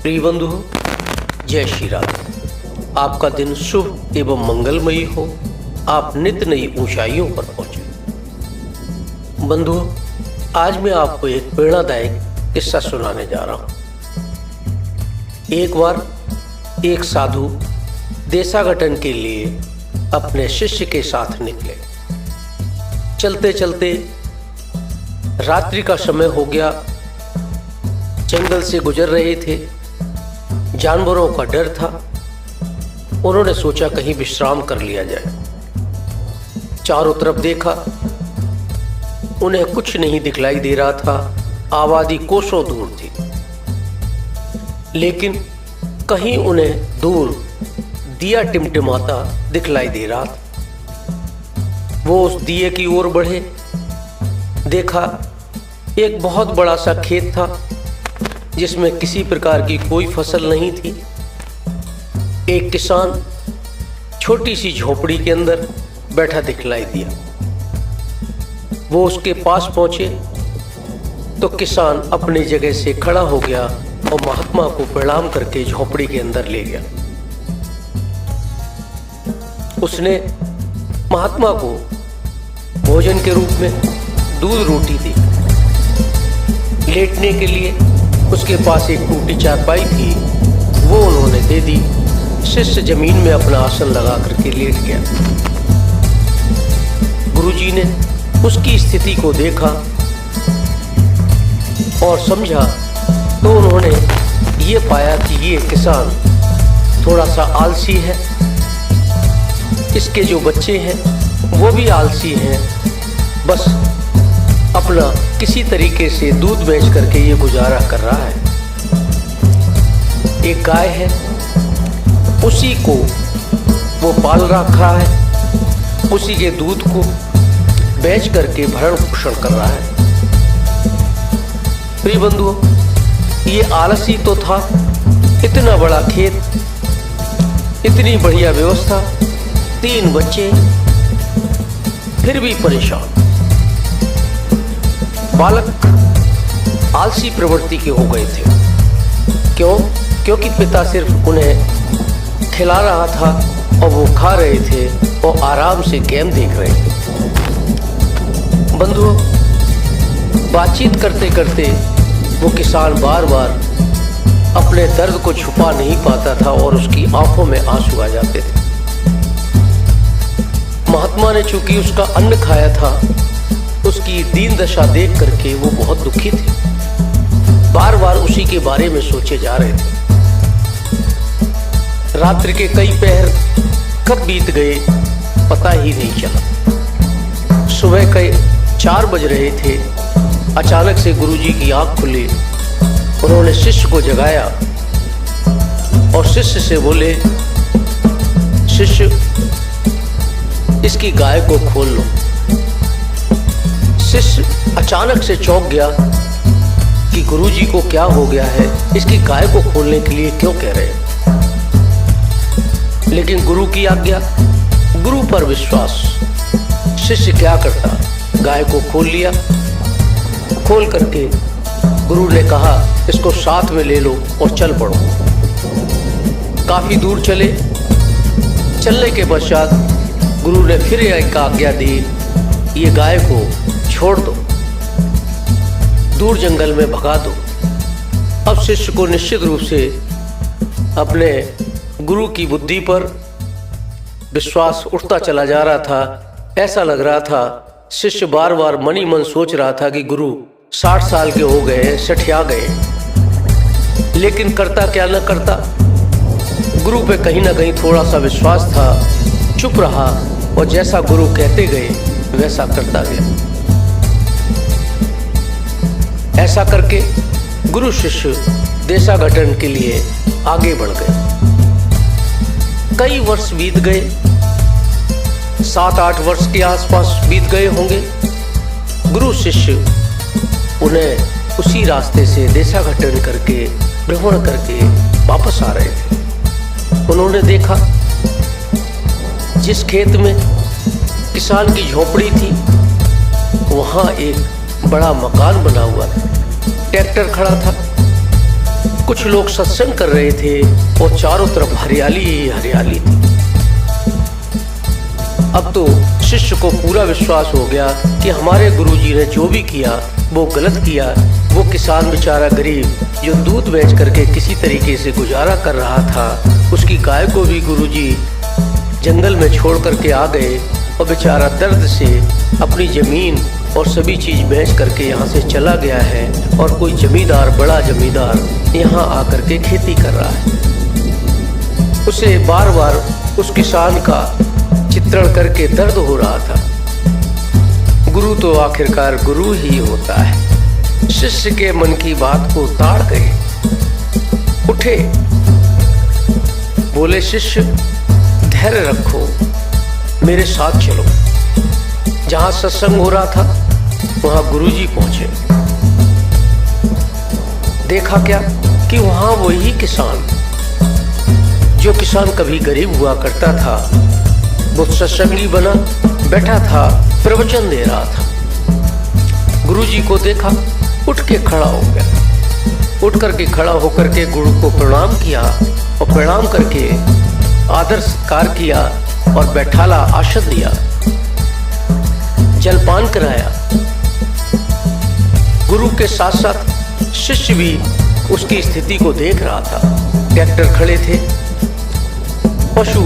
प्रिय बंधु, जय श्री राम। आपका दिन शुभ एवं मंगलमयी हो। आप नित्य नई ऊंचाइयों पर पहुंचे। बंधु, आज मैं आपको एक प्रेरणादायक किस्सा सुनाने जा रहा हूं। एक बार एक साधु देशागठन के लिए अपने शिष्य के साथ निकले। चलते चलते रात्रि का समय हो गया। जंगल से गुजर रहे थे। जानवरों का डर था। उन्होंने सोचा कहीं विश्राम कर लिया जाए। चारों तरफ देखा, उन्हें कुछ नहीं दिखलाई दे रहा था। आबादी कोसों दूर थी, लेकिन कहीं उन्हें दूर दिया टिमटिमाता दिखलाई दे रहा था। वो उस दिए की ओर बढ़े। देखा, एक बहुत बड़ा सा खेत था जिसमें किसी प्रकार की कोई फसल नहीं थी। एक किसान छोटी सी झोपड़ी के अंदर बैठा दिखलाई दिया। वो उसके पास पहुंचे तो किसान अपनी जगह से खड़ा हो गया और महात्मा को प्रणाम करके झोपड़ी के अंदर ले गया। उसने महात्मा को भोजन के रूप में दूध रोटी दी। लेटने के लिए उसके पास एक टूटी चारपाई थी, वो उन्होंने दे दी। शिष्य जमीन में अपना आसन लगा करके लेट गया। गुरुजी ने उसकी स्थिति को देखा और समझा तो उन्होंने ये पाया कि ये किसान थोड़ा सा आलसी है। इसके जो बच्चे हैं वो भी आलसी हैं। बस अपना किसी तरीके से दूध बेच करके ये गुजारा कर रहा है। एक गाय है, उसी को वो पाल रखा है। उसी के दूध को बेच करके भरण पोषण कर रहा है। प्रिय बंधुओं, ये आलसी तो था। इतना बड़ा खेत, इतनी बढ़िया व्यवस्था, 3 बच्चे, फिर भी परेशान। बालक आलसी प्रवृत्ति के हो गए थे। क्यों? क्योंकि पिता सिर्फ उन्हें खिला रहा था और वो खा रहे थे और आराम से गेम देख रहे थे। बंधुओं, बातचीत करते करते वो किसान बार बार अपने दर्द को छुपा नहीं पाता था और उसकी आंखों में आंसू आ जाते थे। महात्मा ने चूंकि उसका अन्न खाया था, उसकी दीन दशा देख करके वो बहुत दुखी थे। बार बार उसी के बारे में सोचे जा रहे थे। रात्रि के कई पहर कब बीत गए पता ही नहीं चला। सुबह के 4 बज रहे थे। अचानक से गुरुजी की आंख खुली। उन्होंने शिष्य को जगाया और शिष्य से बोले, शिष्य, इसकी गाय को खोल लो। शिष्य अचानक से चौंक गया कि गुरुजी को क्या हो गया है, इसकी गाय को खोलने के लिए क्यों कह रहे हैं। लेकिन गुरु की आज्ञा, गुरु पर विश्वास। शिष्य क्या करता, गाय को खोल लिया। खोल करके गुरु ने कहा, इसको साथ में ले लो और चल पड़ो। काफी दूर चले। चलने के पश्चात गुरु ने फिर एक आज्ञा दी, ये गाय को छोड़ दो, दूर जंगल में भगा दो। अब शिष्य को निश्चित रूप से अपने गुरु की बुद्धि पर विश्वास उठता चला जा रहा था। ऐसा लग रहा था, शिष्य बार बार मन ही मन सोच रहा था कि गुरु 60 साल के हो गए, सठिया गए। लेकिन करता क्या न करता, गुरु पे कहीं ना कहीं थोड़ा सा विश्वास था। चुप रहा और जैसा गुरु कहते गए वैसा करता गया। ऐसा करके गुरु शिष्य देशागठन के लिए आगे बढ़ गए। कई वर्ष बीत गए। 7-8 वर्ष के आसपास बीत गए होंगे। गुरु शिष्य उन्हें उसी रास्ते से देशागठन करके, भ्रमण करके वापस आ रहे थे। उन्होंने देखा, जिस खेत में किसान की झोपड़ी थी, वहां एक बड़ा मकान बना हुआ था। ट्रैक्टर खड़ा था। कुछ लोग सत्संग कर रहे थे और चारों तरफ हरियाली ही हरियाली थी। अब तो शिष्य को पूरा विश्वास हो गया कि हमारे गुरुजी ने जो भी किया वो गलत किया। वो किसान बेचारा गरीब जो दूध बेच करके किसी तरीके से गुजारा कर रहा था, उसकी गाय को भी गुरुजी जंगल में छोड़ करके आ गए और बेचारा दर्द से अपनी जमीन और सभी चीज बेच करके यहाँ से चला गया है। और कोई जमींदार, बड़ा जमींदार यहाँ आकर के खेती कर रहा है। उसे बार बार उस किसान का चित्रण करके दर्द हो रहा था। गुरु तो आखिरकार गुरु ही होता है। शिष्य के मन की बात को ताड़ गए, उठे, बोले शिष्य धैर्य रखो, मेरे साथ चलो। जहां सत्संग हो रहा था वहां गुरुजी पहुंचे। देखा क्या कि वहां वही किसान, जो किसान कभी गरीब हुआ करता था, वो सत्संगी बना बैठा था, प्रवचन दे रहा था। गुरुजी को देखा, उठ के खड़ा हो गया। उठ करके खड़ा होकर के गुरु को प्रणाम किया और प्रणाम करके आदर सत्कार किया और बैठाला, आशीर्वाद दिया, जलपान कराया। गुरु के साथ साथ शिष्य भी उसकी स्थिति को देख रहा था। ट्रैक्टर खड़े थे, पशु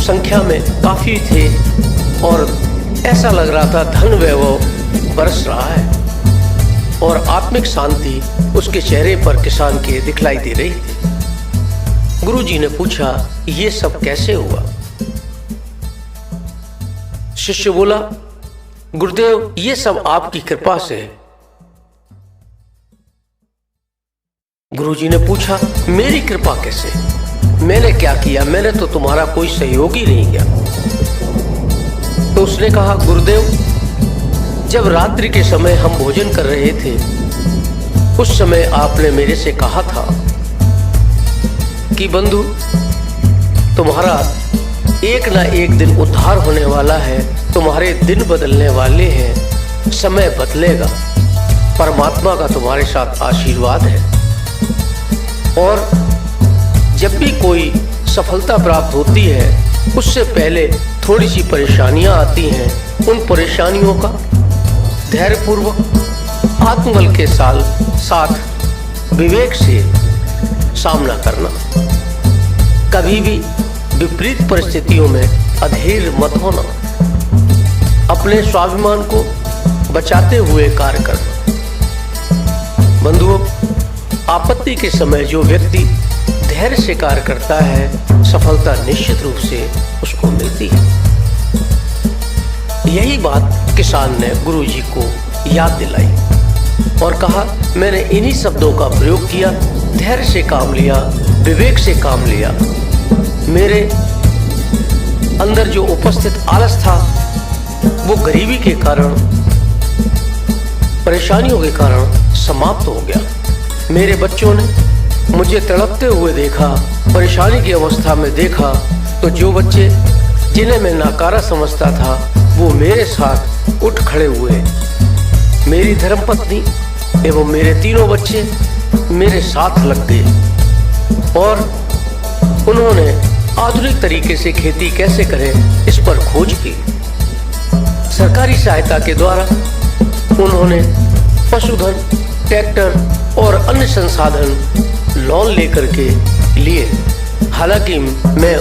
संख्या में काफी थे और ऐसा लग रहा था धन वैभव बरस रहा है और आत्मिक शांति उसके चेहरे पर किसान के दिखलाई दे रही थी। गुरुजी ने पूछा, ये सब कैसे हुआ? शिष्य बोला, गुरुदेव ये सब आपकी कृपा से है। गुरुजी ने पूछा, मेरी कृपा कैसे? मैंने क्या किया? मैंने तो तुम्हारा कोई सहयोग ही नहीं किया। तो उसने कहा, गुरुदेव जब रात्रि के समय हम भोजन कर रहे थे, उस समय आपने मेरे से कहा था कि बंधु तुम्हारा एक ना एक दिन उद्धार होने वाला है, तुम्हारे दिन बदलने वाले हैं, समय बदलेगा, परमात्मा का तुम्हारे साथ आशीर्वाद है। और जब भी कोई सफलता प्राप्त होती है उससे पहले थोड़ी सी परेशानियां आती हैं। उन परेशानियों का धैर्यपूर्वक आत्मबल के साथ विवेक से सामना करना। कभी भी विपरीत परिस्थितियों में अधीर मत होना, अपने स्वाभिमान को बचाते हुए कार्य करना। बंधुओं, आपत्ति के समय जो व्यक्ति धैर्य से कार्य करता है, सफलता निश्चित रूप से उसको मिलती है। यही बात किसान ने गुरुजी को याद दिलाई और कहा, मैंने इन्हीं शब्दों का प्रयोग किया, धैर्य से काम लिया, विवेक से काम लिया। मेरे अंदर जो उपस्थित आलस था वो गरीबी के कारण, परेशानियों के कारण समाप्त हो गया। मेरे बच्चों ने मुझे तड़पते हुए देखा, परेशानी की अवस्था में देखा, तो जो बच्चे जिन्हें मैं नाकारा समझता था वो मेरे साथ उठ खड़े हुए। मेरी धर्मपत्नी एवं मेरे तीनों बच्चे मेरे साथ लग गए और उन्होंने आधुनिक तरीके से खेती कैसे करें इस पर खोज की। सरकारी सहायता के द्वारा उन्होंने पशुधन, ट्रैक्टर और अन्य संसाधन लोन लेकर के लिए। हालांकि मैं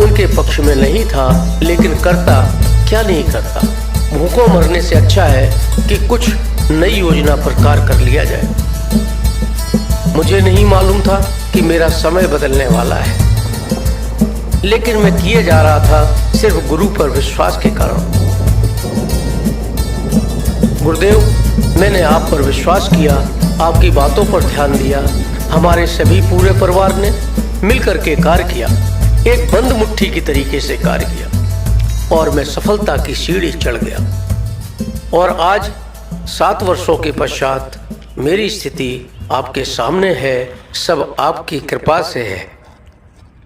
उनके पक्ष में नहीं था, लेकिन करता क्या नहीं करता। भूखों मरने से अच्छा है कि कुछ नई योजना पर कार्य कर लिया जाए। मुझे नहीं मालूम था कि मेरा समय बदलने वाला है, लेकिन मैं किए जा रहा था सिर्फ गुरु पर विश्वास के कारण। गुरुदेव, मैंने आप पर विश्वास किया, आपकी बातों पर ध्यान दिया। हमारे सभी पूरे परिवार ने मिलकर के कार्य किया, एक बंद मुट्ठी की तरीके से कार्य किया और मैं सफलता की सीढ़ी चढ़ गया। और आज 7 वर्षों के पश्चात मेरी स्थिति आपके सामने है, सब आपकी कृपा से है।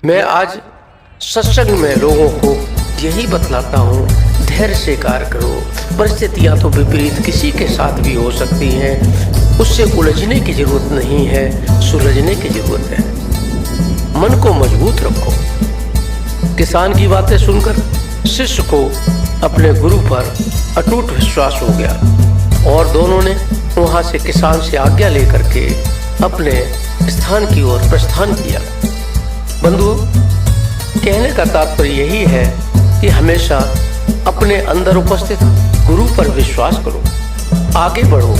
मैं आज सत्संग में लोगों को यही बतलाता हूँ, धैर्य से कार्य करो। परिस्थितियाँ तो विपरीत किसी के साथ भी हो सकती हैं। उससे उलझने की जरूरत नहीं है, सुलझने की जरूरत है। मन को मजबूत रखो। किसान की बातें सुनकर शिष्य को अपने गुरु पर अटूट विश्वास हो गया और दोनों ने वहां से किसान से आज्ञा लेकर के अपने स्थान की ओर प्रस्थान किया। बंधुओं, कहने का तात्पर्य यही है कि हमेशा अपने अंदर उपस्थित गुरु पर विश्वास करो, आगे बढ़ो।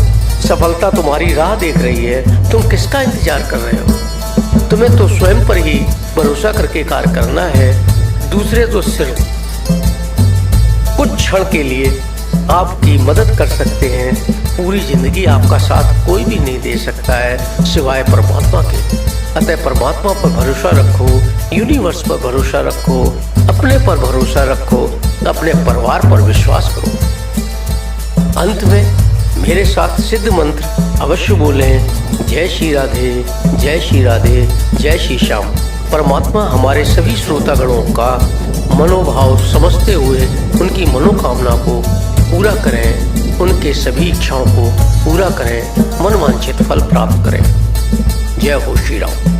सफलता तुम्हारी राह देख रही है, तुम किसका इंतजार कर रहे हो? तुम्हें तो स्वयं पर ही भरोसा करके कार्य करना है। दूसरे तो सिर्फ कुछ क्षण के लिए आपकी मदद कर सकते हैं, पूरी जिंदगी आपका साथ कोई भी नहीं दे सकता है सिवाय परमात्मा के। अतः परमात्मा पर भरोसा रखो, यूनिवर्स पर भरोसा रखो, अपने पर भरोसा रखो, अपने परिवार पर विश्वास करो। अंत में मेरे साथ सिद्ध मंत्र अवश्य बोलें। जय श्री राधे, जय श्री राधे, जय श्री श्याम। परमात्मा हमारे सभी श्रोतागणों का मनोभाव समझते हुए उनकी मनोकामना को पूरा करें, उनके सभी इच्छाओं को पूरा करें, मनवांछित फल प्राप्त करें। जय हो श्री राम।